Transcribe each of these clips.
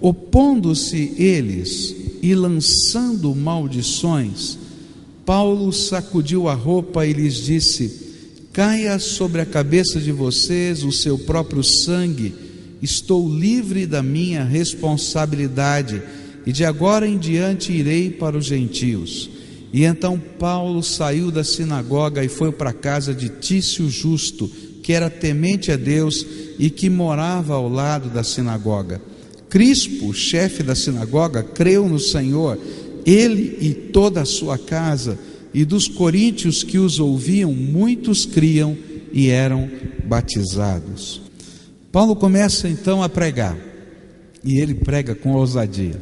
Opondo-se eles e lançando maldições, Paulo sacudiu a roupa e lhes disse: caia sobre a cabeça de vocês o seu próprio sangue, estou livre da minha responsabilidade, e de agora em diante irei para os gentios. E então Paulo saiu da sinagoga e foi para a casa de Tício Justo, que era temente a Deus e que morava ao lado da sinagoga. Crispo, chefe da sinagoga, creu no Senhor, ele e toda a sua casa, e dos coríntios que os ouviam, muitos criam e eram batizados. Paulo começa então a pregar, e ele prega com ousadia.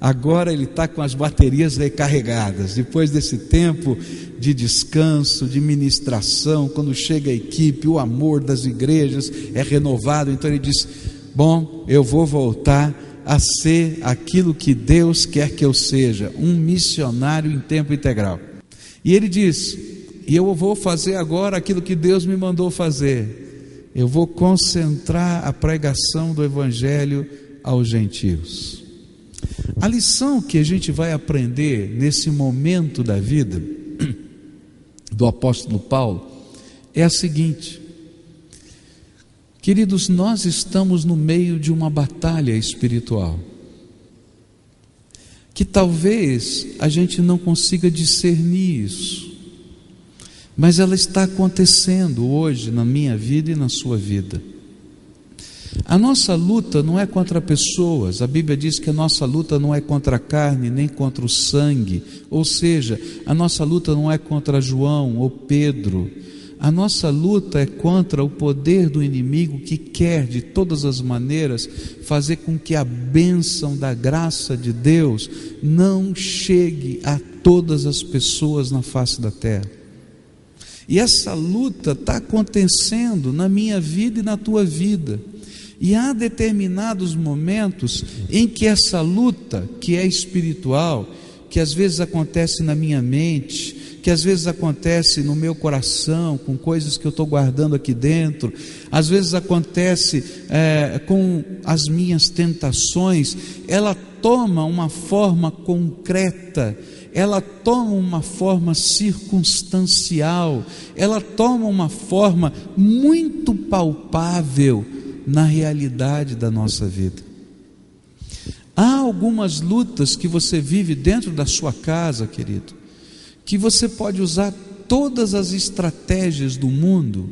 Agora ele está com as baterias recarregadas, depois desse tempo de descanso, de ministração. Quando chega a equipe, o amor das igrejas é renovado, então ele diz: bom, eu vou voltar a ser aquilo que Deus quer que eu seja, um missionário em tempo integral. E ele diz: e eu vou fazer agora aquilo que Deus me mandou fazer, eu vou concentrar a pregação do evangelho aos gentios. A lição que a gente vai aprender nesse momento da vida do apóstolo Paulo é a seguinte: queridos, nós estamos no meio de uma batalha espiritual, que talvez a gente não consiga discernir isso, mas ela está acontecendo hoje na minha vida e na sua vida. A nossa luta não é contra pessoas. A Bíblia diz que a nossa luta não é contra a carne, nem contra o sangue, ou seja, a nossa luta não é contra João ou Pedro. A nossa luta é contra o poder do inimigo que quer de todas as maneiras fazer com que a bênção da graça de Deus não chegue a todas as pessoas na face da terra. E essa luta está acontecendo na minha vida e na tua vida. E há determinados momentos em que essa luta, que é espiritual, que às vezes acontece na minha mente, que às vezes acontece no meu coração, com coisas que eu estou guardando aqui dentro, às vezes acontece com as minhas tentações, ela toma uma forma concreta, ela toma uma forma circunstancial, ela toma uma forma muito palpável na realidade da nossa vida. Há algumas lutas que você vive dentro da sua casa, querido, que você pode usar todas as estratégias do mundo,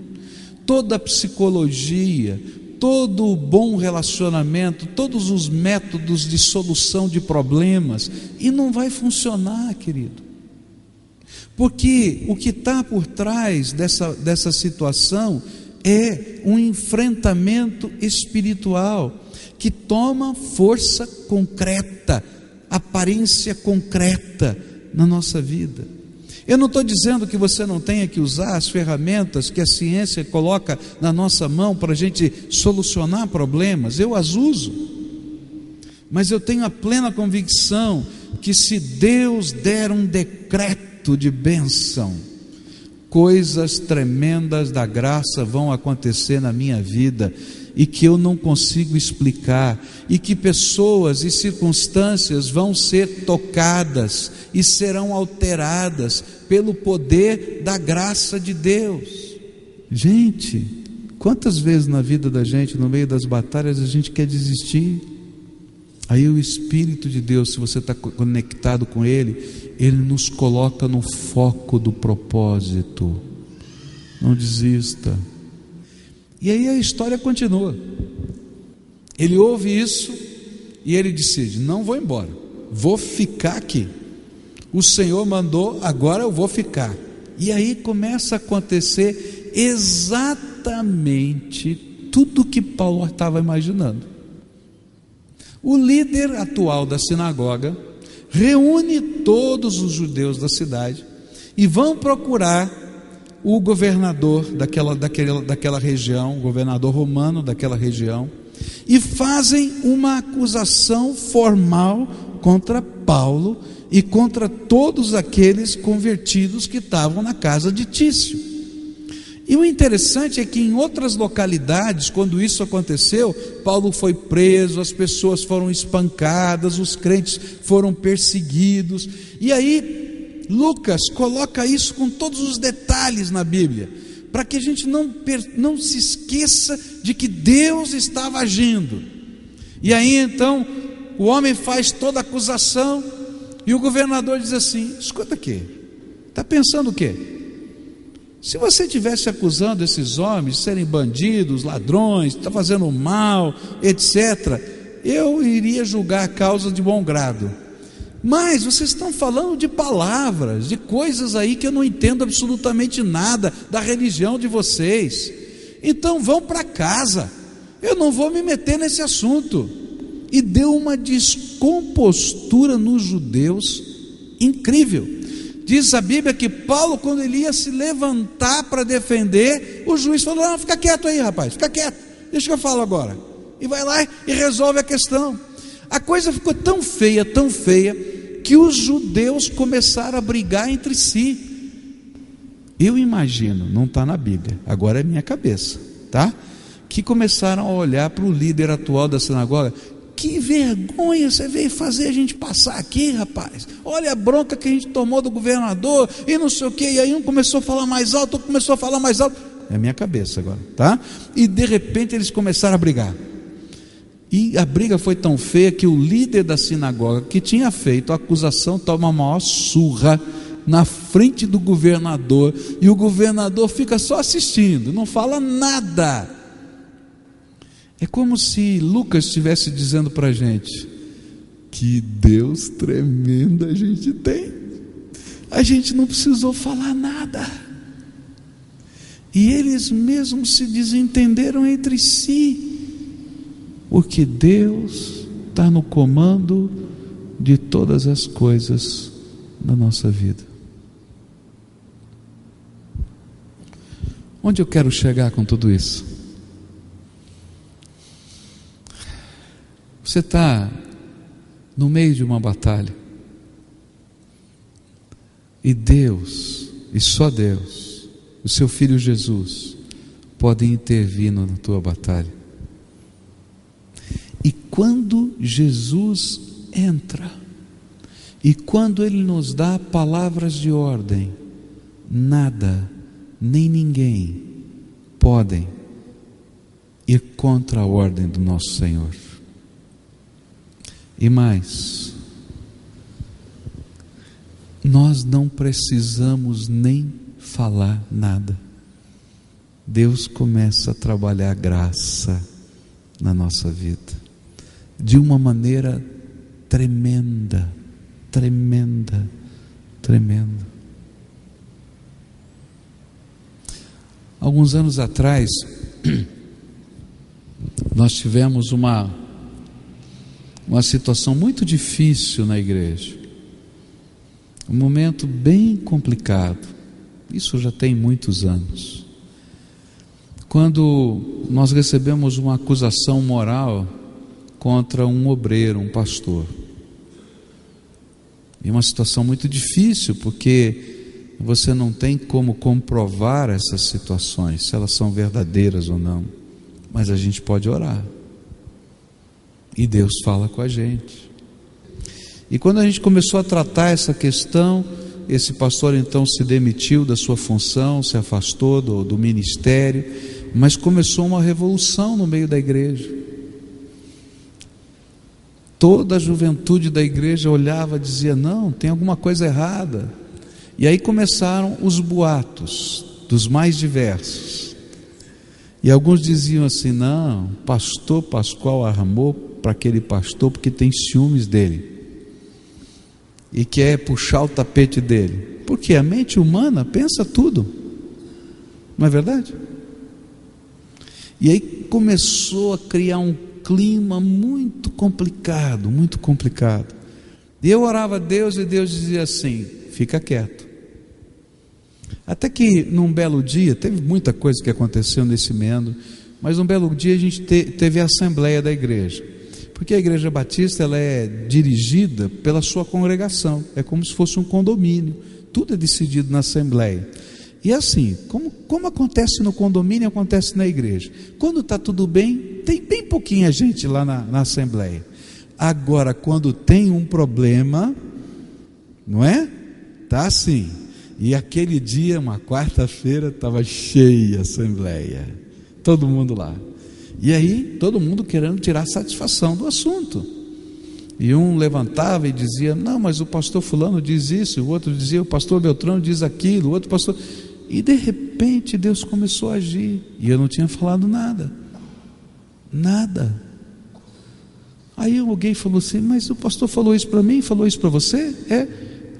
toda a psicologia, todo o bom relacionamento, todos os métodos de solução de problemas, e não vai funcionar, querido, porque o que está por trás dessa situação é um enfrentamento espiritual que toma força concreta, aparência concreta na nossa vida. Eu não estou dizendo que você não tenha que usar as ferramentas que a ciência coloca na nossa mão para a gente solucionar problemas, eu as uso, mas eu tenho a plena convicção que se Deus der um decreto de bênção, coisas tremendas da graça vão acontecer na minha vida, e que eu não consigo explicar, e que pessoas e circunstâncias vão ser tocadas e serão alteradas pelo poder da graça de Deus. Gente, quantas vezes na vida da gente, no meio das batalhas, a gente quer desistir? Aí o Espírito de Deus, se você está conectado com Ele, Ele nos coloca no foco do propósito. Não desista. E aí a história continua. Ele ouve isso e ele decide: não vou embora, vou ficar aqui. O Senhor mandou, agora eu vou ficar. E aí começa a acontecer exatamente tudo que Paulo estava imaginando. O líder atual da sinagoga reúne todos os judeus da cidade e vão procurar o governador daquela região, o governador romano daquela região, e fazem uma acusação formal contra Paulo e contra todos aqueles convertidos que estavam na casa de Tício. E o interessante é que em outras localidades, quando isso aconteceu, Paulo foi preso, as pessoas foram espancadas, os crentes foram perseguidos. E aí Lucas coloca isso com todos os detalhes na Bíblia, para que a gente não se esqueça de que Deus estava agindo. E aí então o homem faz toda a acusação, e o governador diz assim: escuta aqui, está pensando o quê? Se você estivesse acusando esses homens de serem bandidos, ladrões, está fazendo mal, etc., eu iria julgar a causa de bom grado. Mas vocês estão falando de palavras, de coisas aí que eu não entendo absolutamente nada da religião de vocês. Então vão para casa, eu não vou me meter nesse assunto. E deu uma descompostura nos judeus incrível. Diz a Bíblia que Paulo, quando ele ia se levantar para defender, o juiz falou: não, fica quieto aí, rapaz, fica quieto, deixa que eu falo agora. E vai lá e resolve a questão. A coisa ficou tão feia, que os judeus começaram a brigar entre si. Eu imagino, não está na Bíblia, agora é minha cabeça, tá? Que começaram a olhar para o líder atual da sinagoga: que vergonha você veio fazer a gente passar aqui, rapaz. Olha a bronca que a gente tomou do governador e não sei o que. E aí um começou a falar mais alto, outro começou a falar mais alto. É a minha cabeça agora, tá? E de repente eles começaram a brigar. E a briga foi tão feia que o líder da sinagoga, que tinha feito a acusação, toma a maior surra na frente do governador. E o governador fica só assistindo, não fala nada. É como se Lucas estivesse dizendo para a gente: que Deus tremendo a gente tem, a gente não precisou falar nada, e eles mesmos se desentenderam entre si, porque Deus está no comando de todas as coisas da nossa vida. Onde eu quero chegar com tudo isso? Você está no meio de uma batalha, e Deus, e só Deus, o seu Filho Jesus, podem intervir na tua batalha. E quando Jesus entra, e quando Ele nos dá palavras de ordem, nada, nem ninguém podem ir contra a ordem do nosso Senhor. E mais, nós não precisamos nem falar nada. Deus começa a trabalhar graça na nossa vida, de uma maneira tremenda. Alguns anos atrás, nós tivemos uma situação muito difícil na igreja, um momento bem complicado. Isso já tem muitos anos, quando nós recebemos uma acusação moral contra um obreiro, um pastor. E uma situação muito difícil, porque você não tem como comprovar essas situações, se elas são verdadeiras ou não, mas a gente pode orar, e Deus fala com a gente. E quando a gente começou a tratar essa questão, esse pastor então se demitiu da sua função, se afastou do ministério, mas começou uma revolução no meio da igreja. Toda a juventude da igreja olhava e dizia: não, tem alguma coisa errada. E aí começaram os boatos dos mais diversos, e alguns diziam assim: não, pastor Pascoal armou para aquele pastor porque tem ciúmes dele e quer puxar o tapete dele, porque a mente humana pensa tudo, não é verdade? E aí começou a criar um clima muito complicado. E eu orava a Deus, e Deus dizia assim: fica quieto. Até que num belo dia, teve muita coisa que aconteceu nesse meandro, mas um belo dia a gente teve a assembleia da igreja, porque a igreja batista ela é dirigida pela sua congregação, é como se fosse um condomínio, tudo é decidido na assembleia. E assim, como acontece no condomínio, acontece na igreja. Quando está tudo bem, tem bem pouquinha gente lá na assembleia. Agora, quando tem um problema, não é? Está assim. E aquele dia, uma quarta-feira, estava cheia a assembleia. Todo mundo lá. E aí, todo mundo querendo tirar satisfação do assunto. E um levantava e dizia: não, mas o pastor fulano diz isso. O outro dizia: o pastor Beltrano diz aquilo. O outro pastor... E de repente Deus começou a agir. E eu não tinha falado nada. Nada. Aí alguém falou assim: mas o pastor falou isso para mim, falou isso para você?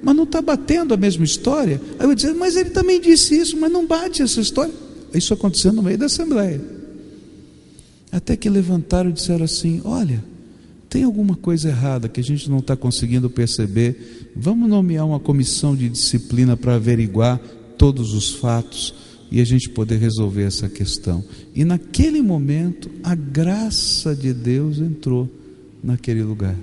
Mas não está batendo a mesma história? Aí eu dizia: mas ele também disse isso, mas não bate essa história. Isso aconteceu no meio da assembleia. Até que levantaram e disseram assim: olha, tem alguma coisa errada que a gente não está conseguindo perceber. Vamos nomear uma comissão de disciplina para averiguar todos os fatos e a gente poder resolver essa questão. E naquele momento a graça de Deus entrou naquele lugar.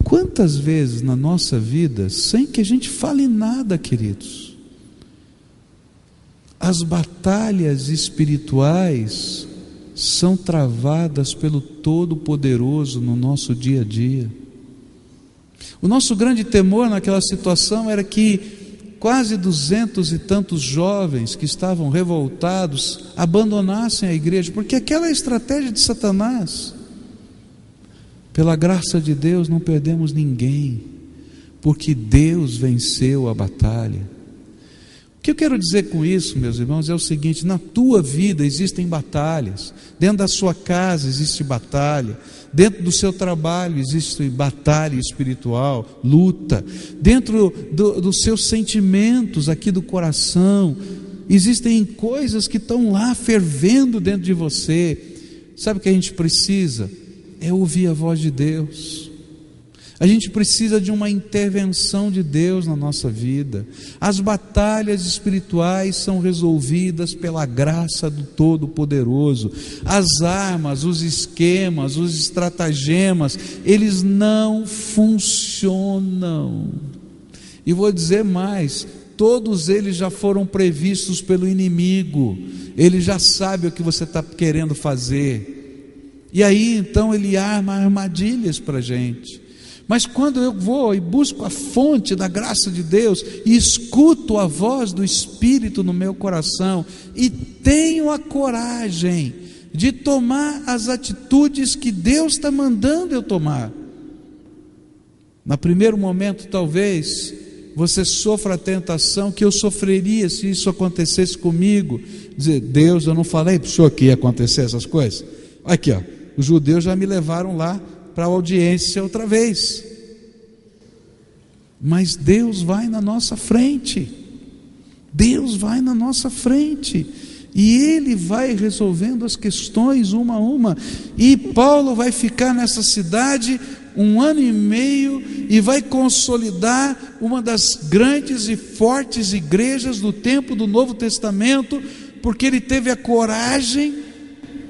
Quantas vezes na nossa vida, sem que a gente fale nada, queridos, as batalhas espirituais são travadas pelo Todo-Poderoso no nosso dia a dia. O nosso grande temor naquela situação era que quase 200 e tantos jovens que estavam revoltados abandonassem a igreja, porque aquela é a estratégia de Satanás. Pela graça de Deus não perdemos ninguém, porque Deus venceu a batalha. O que eu quero dizer com isso, meus irmãos, é o seguinte: na tua vida existem batalhas, dentro da sua casa existe batalha, dentro do seu trabalho existe batalha espiritual, luta, dentro dos seus sentimentos aqui do coração, existem coisas que estão lá fervendo dentro de você. Sabe o que a gente precisa? É ouvir a voz de Deus. A gente precisa de uma intervenção de Deus na nossa vida. As batalhas espirituais são resolvidas pela graça do Todo-Poderoso. As armas, os esquemas, os estratagemas, eles não funcionam. E vou dizer mais: todos eles já foram previstos pelo inimigo. Ele já sabe o que você está querendo fazer. E aí então ele arma armadilhas para a gente. Mas quando eu vou e busco a fonte da graça de Deus e escuto a voz do Espírito no meu coração e tenho a coragem de tomar as atitudes que Deus está mandando eu tomar, no primeiro momento talvez você sofra a tentação que eu sofreria se isso acontecesse comigo, dizer: Deus, eu não falei para o senhor que ia acontecer essas coisas? Aqui, ó, os judeus já me levaram lá para a audiência outra vez. Mas Deus vai na nossa frente. Deus vai na nossa frente. E Ele vai resolvendo as questões uma a uma. E Paulo vai ficar nessa cidade 1 ano e meio e vai consolidar uma das grandes e fortes igrejas do tempo do Novo Testamento, porque ele teve a coragem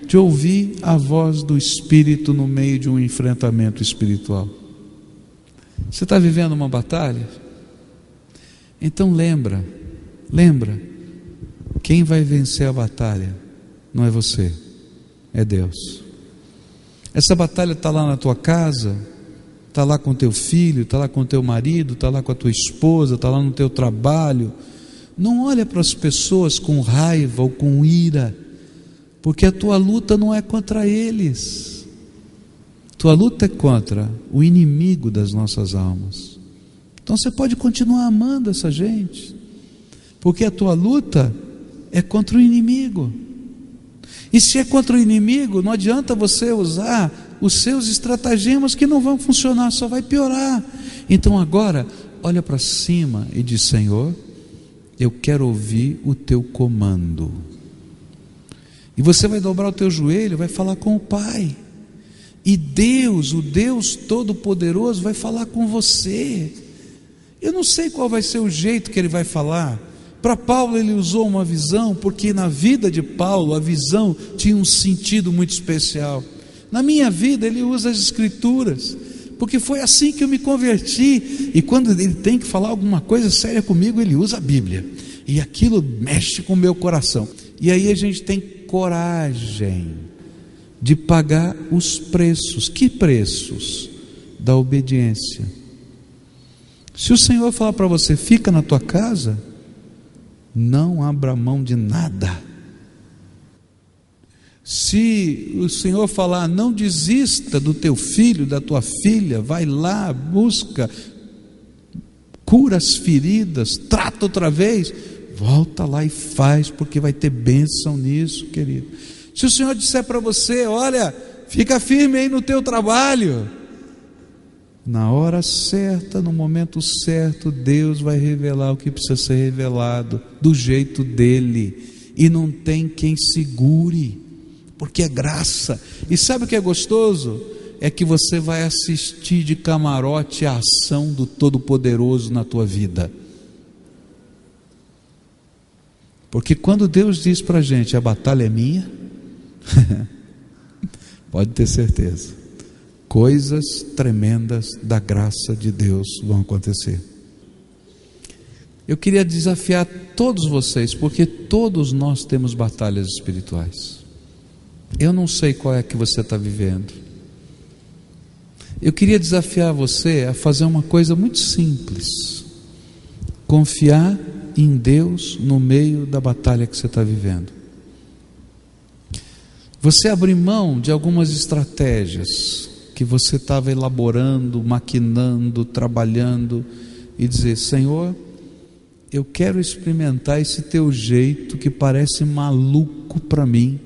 de ouvir a voz do Espírito no meio de um enfrentamento espiritual. Você está vivendo uma batalha? Então lembra, quem vai vencer a batalha não é você, é Deus. Essa batalha está lá na tua casa, está lá com teu filho, está lá com teu marido, está lá com a tua esposa, está lá no teu trabalho. Não olha para as pessoas com raiva ou com ira, porque a tua luta não é contra eles, tua luta é contra o inimigo das nossas almas. Então você pode continuar amando essa gente, porque a tua luta é contra o inimigo. E se é contra o inimigo, não adianta você usar os seus estratagemas, que não vão funcionar, só vai piorar. Então agora olha para cima e diz: Senhor, eu quero ouvir o teu comando. E você vai dobrar o teu joelho, vai falar com o Pai. E Deus, o Deus Todo-Poderoso, vai falar com você. Eu não sei qual vai ser o jeito que Ele vai falar. Para Paulo ele usou uma visão, porque na vida de Paulo a visão tinha um sentido muito especial. Na minha vida ele usa as Escrituras, porque foi assim que eu me converti. E quando ele tem que falar alguma coisa séria comigo, ele usa a Bíblia. e aquilo mexe com o meu coração. E aí a gente tem coragem de pagar os preços. Que preços? Da obediência. Se o Senhor falar para você, fica na tua casa, não abra mão de nada. Se o Senhor falar, não desista do teu filho, da tua filha, vai lá, busca, cura as feridas, trata outra vez, volta lá e faz, porque vai ter bênção nisso, querido. Se o Senhor disser para você, olha, fica firme aí no teu trabalho, na hora certa, no momento certo, Deus vai revelar o que precisa ser revelado, do jeito dele, e não tem quem segure, porque é graça. E sabe o que é gostoso? É que você vai assistir de camarote a ação do Todo-Poderoso na tua vida. Porque quando Deus diz para a gente, a batalha é minha, pode ter certeza, coisas tremendas da graça de Deus vão acontecer. Eu queria desafiar todos vocês, porque todos nós temos batalhas espirituais. Eu não sei qual é que você está vivendo. Eu queria desafiar você a fazer uma coisa muito simples: confiar em Deus no meio da batalha que você está vivendo. Você abrir mão de algumas estratégias que você estava elaborando, maquinando, trabalhando, e dizer, Senhor, eu quero experimentar esse teu jeito que parece maluco para mim,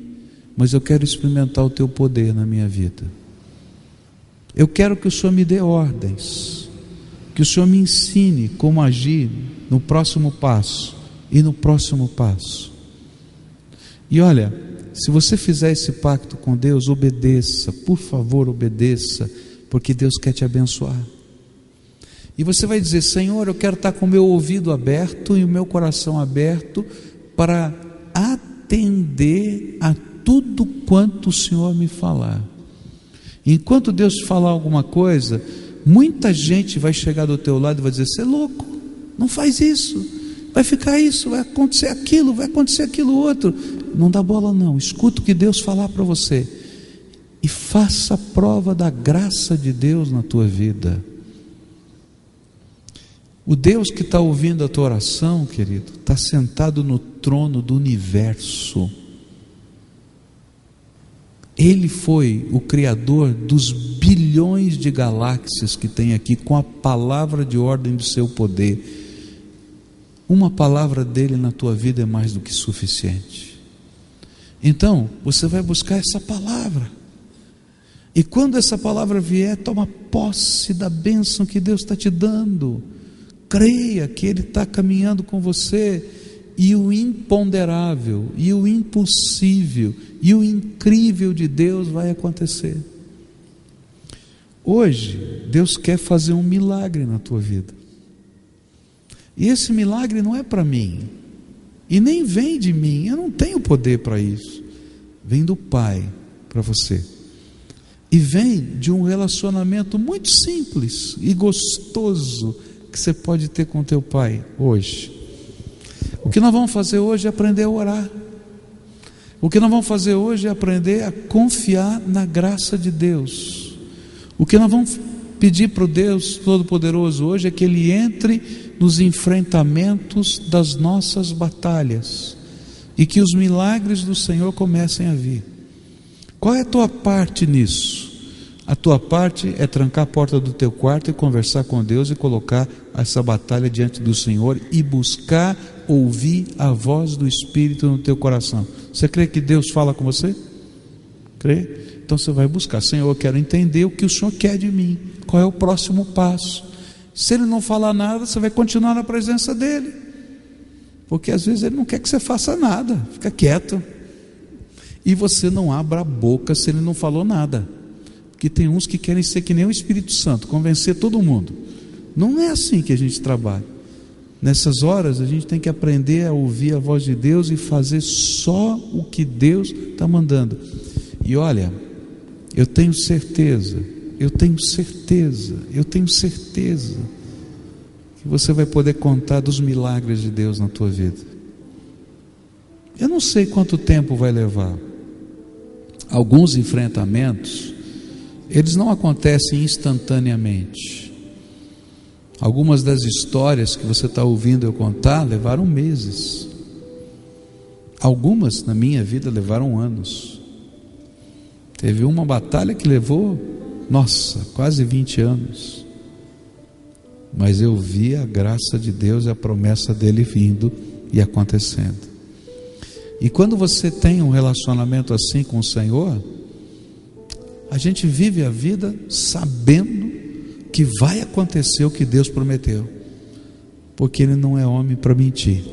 mas eu quero experimentar o teu poder na minha vida. Eu quero que o Senhor me dê ordens, que o Senhor me ensine como agir no próximo passo e no próximo passo. E olha, se você fizer esse pacto com Deus, obedeça, por favor, obedeça, porque Deus quer te abençoar. E você vai dizer, Senhor, eu quero estar com o meu ouvido aberto e o meu coração aberto para atender a tudo quanto o Senhor me falar. Enquanto Deus te falar alguma coisa, muita gente vai chegar do teu lado e vai dizer, você é louco, não faz isso, vai ficar isso, vai acontecer aquilo outro. Não dá bola não, escuta o que Deus falar para você e faça a prova da graça de Deus na tua vida. O Deus que está ouvindo a tua oração, querido, está sentado no trono do universo. Ele foi o criador dos bilhões de galáxias que tem aqui, com a palavra de ordem do seu poder. Uma palavra dele na tua vida é mais do que suficiente. Então, você vai buscar essa palavra. E quando essa palavra vier, toma posse da bênção que Deus está te dando. Creia que Ele está caminhando com você, e o imponderável, e o impossível, e o incrível de Deus vai acontecer. Hoje, Deus quer fazer um milagre na tua vida. E esse milagre não é para mim, e nem vem de mim, eu não tenho poder para isso. Vem do Pai para você. E vem de um relacionamento muito simples e gostoso que você pode ter com teu Pai hoje. O que nós vamos fazer hoje é aprender a orar. O que nós vamos fazer hoje é aprender a confiar na graça de Deus. O que nós vamos pedir para o Deus Todo-Poderoso hoje é que Ele entre nos enfrentamentos das nossas batalhas e que os milagres do Senhor comecem a vir. Qual é a tua parte nisso? A tua parte é trancar a porta do teu quarto e conversar com Deus e colocar essa batalha diante do Senhor e buscar ouvir a voz do Espírito no teu coração. Você crê que Deus fala com você? Crê? Então você vai buscar, Senhor, eu quero entender o que o Senhor quer de mim, qual é o próximo passo. Se Ele não falar nada, você vai continuar na presença dEle, porque às vezes Ele não quer que você faça nada, fica quieto, e você não abra a boca se Ele não falou nada, porque tem uns que querem ser que nem o Espírito Santo, convencer todo mundo. Não é assim que a gente trabalha. Nessas horas a gente tem que aprender a ouvir a voz de Deus e fazer só o que Deus está mandando. E olha, eu tenho certeza que você vai poder contar dos milagres de Deus na tua vida. Eu não sei quanto tempo vai levar. Alguns enfrentamentos, eles não acontecem instantaneamente. Algumas das histórias que você está ouvindo eu contar levaram meses. Algumas na minha vida levaram anos. Teve uma batalha que levou, quase 20 anos. Mas eu vi a graça de Deus e a promessa dele vindo e acontecendo. E quando você tem um relacionamento assim com o Senhor, a gente vive a vida sabendo que vai acontecer o que Deus prometeu, porque Ele não é homem para mentir,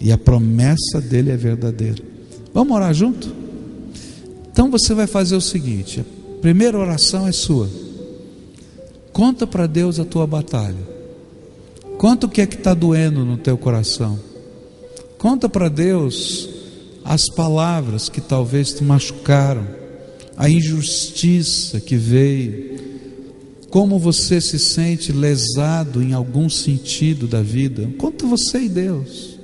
e a promessa dele é verdadeira. Vamos orar junto? Então você vai fazer o seguinte: a primeira oração é sua. Conta para Deus a tua batalha. Conta o que é que está doendo no teu coração. Conta para Deus as palavras que talvez te machucaram, a injustiça que veio, como você se sente lesado em algum sentido da vida. Conta você e Deus.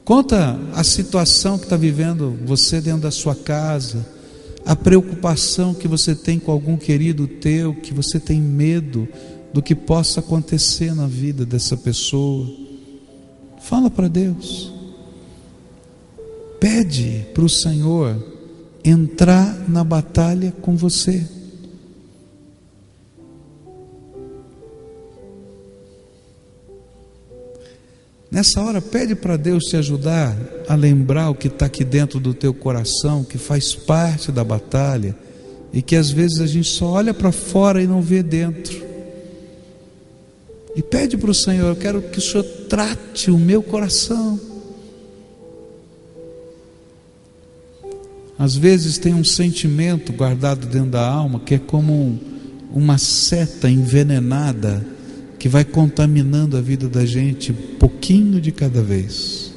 Conta a situação que está vivendo você dentro da sua casa, a preocupação que você tem com algum querido teu, que você tem medo do que possa acontecer na vida dessa pessoa. Fala para Deus. Pede para o Senhor entrar na batalha com você. Nessa hora, pede para Deus te ajudar a lembrar o que está aqui dentro do teu coração, que faz parte da batalha, e que às vezes a gente só olha para fora e não vê dentro. E pede para o Senhor: eu quero que o Senhor trate o meu coração. Às vezes tem um sentimento guardado dentro da alma que é como uma seta envenenada que vai contaminando a vida da gente pouquinho de cada vez.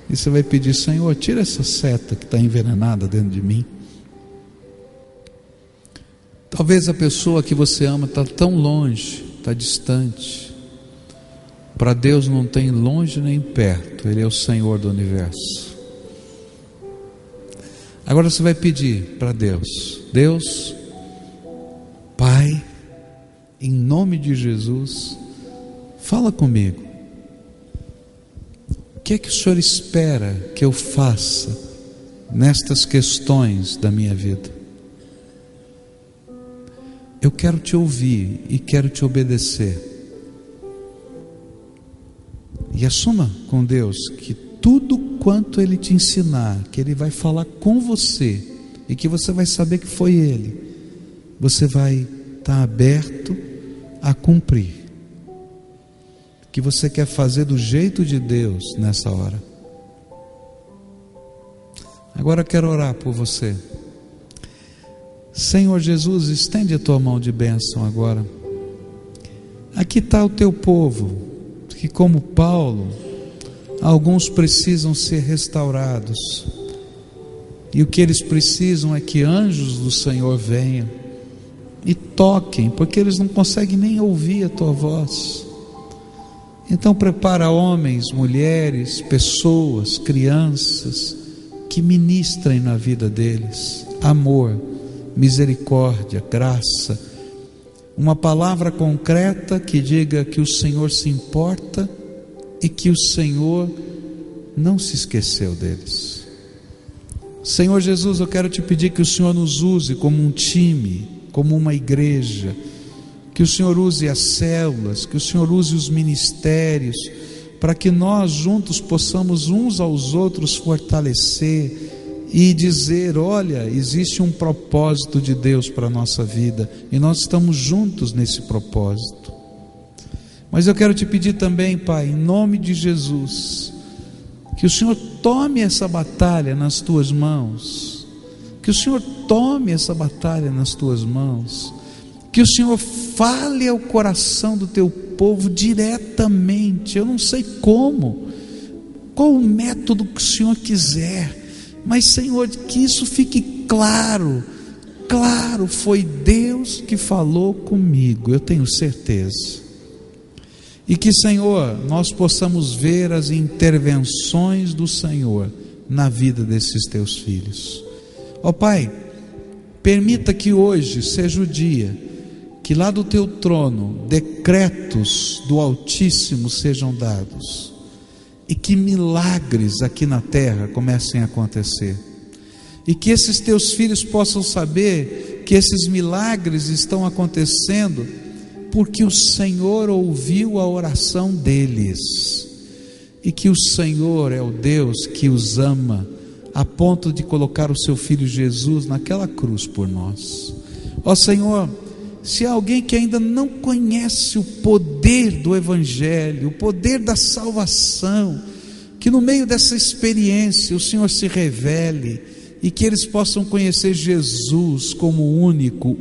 E você vai pedir: Senhor, tira essa seta que está envenenada dentro de mim. Talvez a pessoa que você ama está tão longe, está distante. Para Deus não tem longe nem perto, Ele é o Senhor do universo. Agora você vai pedir para Deus: Deus, Pai, em nome de Jesus, fala comigo. O que é que o Senhor espera que eu faça nestas questões da minha vida? Eu quero te ouvir e quero te obedecer. E assuma com Deus que tudo quanto Ele te ensinar, que Ele vai falar com você, e que você vai saber que foi Ele, você vai estar aberto a cumprir, que você quer fazer do jeito de Deus nessa hora. Agora eu quero orar por você. Senhor Jesus, estende a tua mão de bênção agora. Aqui está o teu povo, que como Paulo, alguns precisam ser restaurados, e o que eles precisam é que anjos do Senhor venham e toquem, porque eles não conseguem nem ouvir a tua voz. Então prepara homens, mulheres, pessoas, crianças, que ministrem na vida deles amor, misericórdia, graça, uma palavra concreta que diga que o Senhor se importa e que o Senhor não se esqueceu deles. Senhor Jesus, eu quero te pedir que o Senhor nos use como um time, como uma igreja, que o Senhor use as células, que o Senhor use os ministérios, para que nós juntos possamos uns aos outros fortalecer e dizer: olha, existe um propósito de Deus para a nossa vida, e nós estamos juntos nesse propósito. Mas eu quero te pedir também, Pai, em nome de Jesus, que o Senhor tome essa batalha nas tuas mãos, que o Senhor tome essa batalha nas tuas mãos, que o Senhor fale ao coração do teu povo diretamente. Eu não sei como, qual o método que o Senhor quiser, mas Senhor, que isso fique claro, foi Deus que falou comigo, eu tenho certeza. E que, Senhor, nós possamos ver as intervenções do Senhor na vida desses teus filhos. Ó Pai, permita que hoje seja o dia que lá do teu trono decretos do Altíssimo sejam dados e que milagres aqui na terra comecem a acontecer, e que esses teus filhos possam saber que esses milagres estão acontecendo porque o Senhor ouviu a oração deles, e que o Senhor é o Deus que os ama a ponto de colocar o seu Filho Jesus naquela cruz por nós. Ó Senhor, se há alguém que ainda não conhece o poder do Evangelho, o poder da salvação, que no meio dessa experiência o Senhor se revele e que eles possam conhecer Jesus como único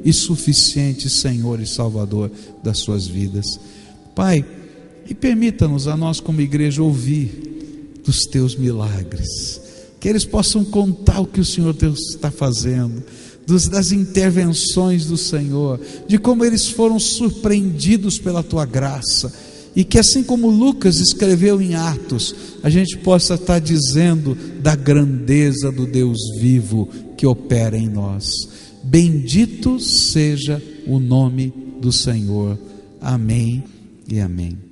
e suficiente Senhor e Salvador das suas vidas. Pai, e permita-nos a nós como igreja ouvir dos teus milagres, que eles possam contar o que o Senhor Deus está fazendo, das intervenções do Senhor, de como eles foram surpreendidos pela tua graça, e que assim como Lucas escreveu em Atos, a gente possa estar dizendo da grandeza do Deus vivo que opera em nós. Bendito seja o nome do Senhor. Amém e amém.